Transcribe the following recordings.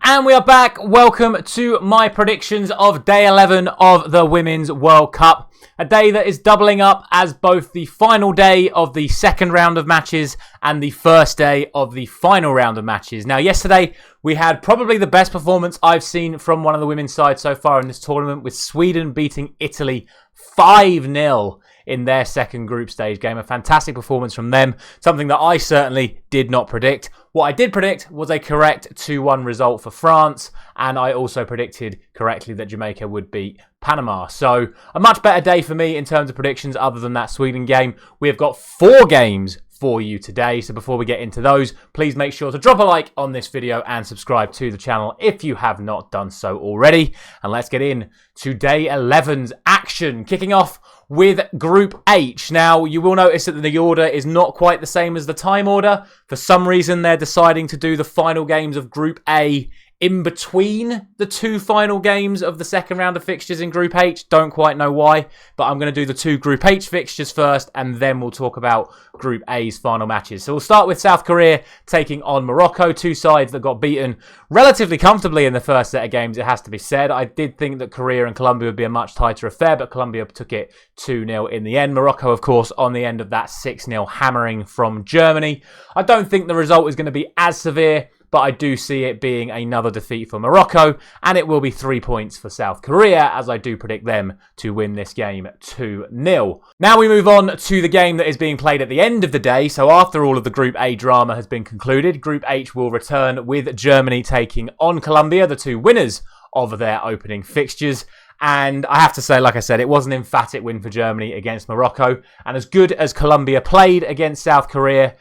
And we are back. Welcome to my predictions of day 11 of the Women's World Cup. A day that is doubling up as both the final day of the second round of matches and the first day of the final round of matches. Now, yesterday we had probably the best performance I've seen from one of the women's sides so far in this tournament, with Sweden beating Italy 5-0 in their second group stage game. A fantastic performance from them, something that I certainly did not predict. What I did predict was a correct 2-1 result for France, and I also predicted correctly that Jamaica would beat Panama. So a much better day for me in terms of predictions other than that Sweden game. We have got 4 games for you today, so before we get into those, please make sure to drop a like on this video and subscribe to the channel if you have not done so already. And let's get in to day 11's action, kicking off with Group H. Now, you will notice that the order is not quite the same as the time order. For some reason, they're deciding to do the final games of Group A in between the 2 final games of the second round of fixtures in Group H. Don't quite know why, but I'm going to do the 2 Group H fixtures first, and then we'll talk about Group A's final matches. So we'll start with South Korea taking on Morocco, 2 sides that got beaten relatively comfortably in the first set of games, it has to be said. I did think that Korea and Colombia would be a much tighter affair, but Colombia took it 2-0 in the end. Morocco, of course, on the end of that 6-0 hammering from Germany. I don't think the result is going to be as severe, but I do see it being another defeat for Morocco, and it will be 3 points for South Korea, as I do predict them to win this game 2-0. Now we move on to the game that is being played at the end of the day. So after all of the Group A drama has been concluded, Group H will return with Germany taking on Colombia, the 2 winners of their opening fixtures. And I have to say, like I said, it was an emphatic win for Germany against Morocco. And as good as Colombia played against South Korea,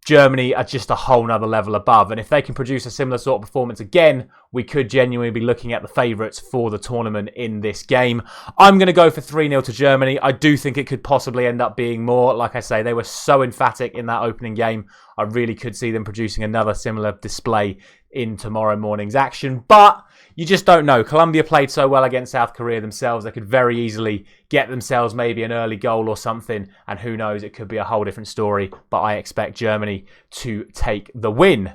Germany are just a whole nother level above. And if they can produce a similar sort of performance again, we could genuinely be looking at the favourites for the tournament in this game. I'm going to go for 3-0 to Germany. I do think it could possibly end up being more. Like I say, they were so emphatic in that opening game. I really could see them producing another similar display in tomorrow morning's action. But you just don't know. Colombia played so well against South Korea themselves. They could very easily get themselves maybe an early goal or something. And who knows, it could be a whole different story. But I expect Germany to take the win.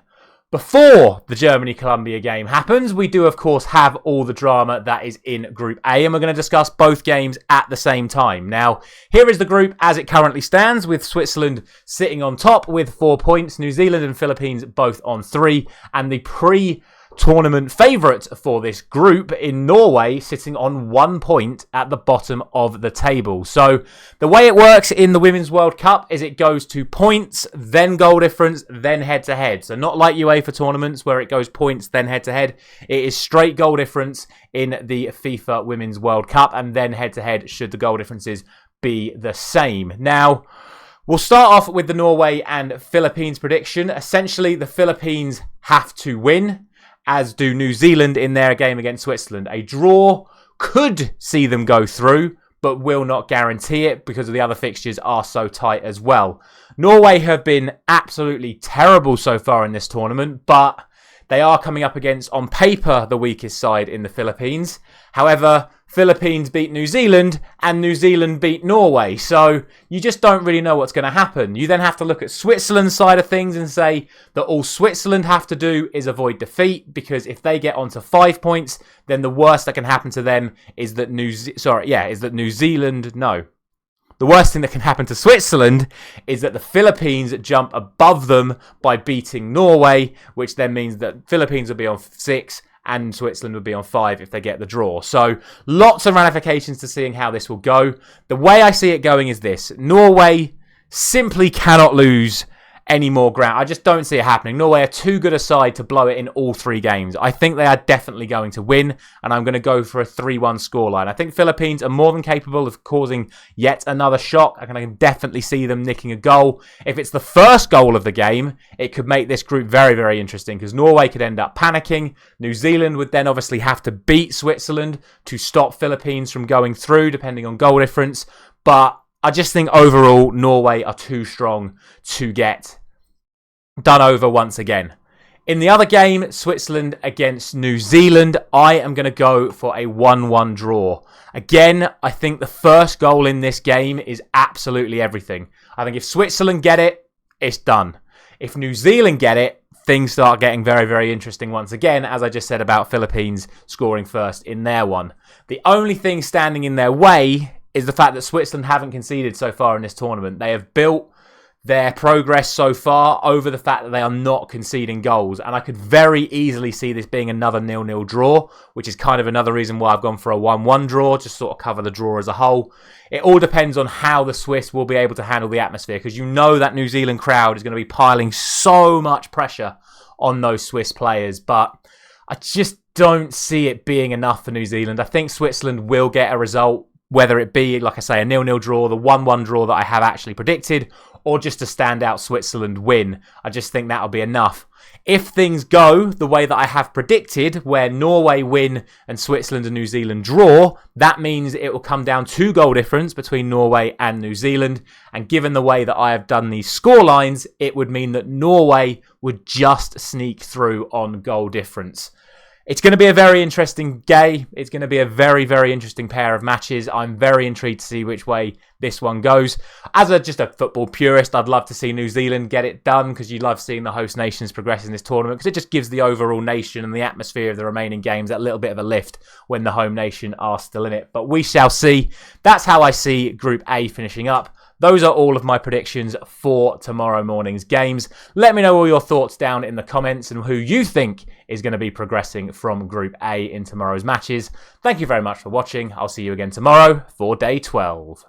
Before the Germany-Colombia game happens, we do, of course, have all the drama that is in Group A, and we're going to discuss both games at the same time. Now, here is the group as it currently stands, with Switzerland sitting on top with 4 points, New Zealand and Philippines both on 3, and the pre-tournament favourite for this group in Norway sitting on 1 point at the bottom of the table. So the way it works in the Women's World Cup is it goes to points, then goal difference, then head-to-head. So not like UEFA tournaments where it goes points, then head-to-head. It is straight goal difference in the FIFA Women's World Cup, and then head-to-head should the goal differences be the same. Now, we'll start off with the Norway and Philippines prediction. Essentially, the Philippines have to win, as do New Zealand in their game against Switzerland. A draw could see them go through, but will not guarantee it because the other fixtures are so tight as well. Norway have been absolutely terrible so far in this tournament, but they are coming up against, on paper, the weakest side in the Philippines. However, Philippines beat New Zealand and New Zealand beat Norway. So you just don't really know what's going to happen. You then have to look at Switzerland's side of things and say that all Switzerland have to do is avoid defeat, because if they get onto 5 points, then the worst that can happen to them is that The worst thing that can happen to Switzerland is that the Philippines jump above them by beating Norway, which then means that Philippines will be on 6 and Switzerland would be on 5 if they get the draw. So lots of ramifications to seeing how this will go. The way I see it going is this. Norway simply cannot lose any more ground. I just don't see it happening. Norway are too good a side to blow it in all 3 games. I think they are definitely going to win, and I'm going to go for a 3-1 scoreline. I think Philippines are more than capable of causing yet another shock. I can definitely see them nicking a goal. If it's the first goal of the game, it could make this group very, very interesting, because Norway could end up panicking. New Zealand would then obviously have to beat Switzerland to stop Philippines from going through, depending on goal difference. But I just think overall, Norway are too strong to get done over once again. In the other game, Switzerland against New Zealand, I am going to go for a 1-1 draw. Again, I think the first goal in this game is absolutely everything. I think if Switzerland get it, it's done. If New Zealand get it, things start getting very, very interesting once again, as I just said about Philippines scoring first in their one. The only thing standing in their way is the fact that Switzerland haven't conceded so far in this tournament. They have built their progress so far over the fact that they are not conceding goals. And I could very easily see this being another 0-0 draw, which is kind of another reason why I've gone for a 1-1 draw, just sort of cover the draw as a whole. It all depends on how the Swiss will be able to handle the atmosphere, because you know that New Zealand crowd is going to be piling so much pressure on those Swiss players. But I just don't see it being enough for New Zealand. I think Switzerland will get a result, whether it be, like I say, a 0-0 draw, the 1-1 draw that I have actually predicted, or just a standout Switzerland win. I just think that'll be enough. If things go the way that I have predicted, where Norway win and Switzerland and New Zealand draw, that means it will come down 2 goal difference between Norway and New Zealand. And given the way that I have done these score lines, it would mean that Norway would just sneak through on goal difference. It's going to be a very interesting day. It's going to be a very, very interesting pair of matches. I'm very intrigued to see which way this one goes. As just a football purist, I'd love to see New Zealand get it done, because you love seeing the host nations progress in this tournament, because it just gives the overall nation and the atmosphere of the remaining games that little bit of a lift when the home nation are still in it. But we shall see. That's how I see Group A finishing up. Those are all of my predictions for tomorrow morning's games. Let me know all your thoughts down in the comments and who you think is going to be progressing from Group A in tomorrow's matches. Thank you very much for watching. I'll see you again tomorrow for Day 12.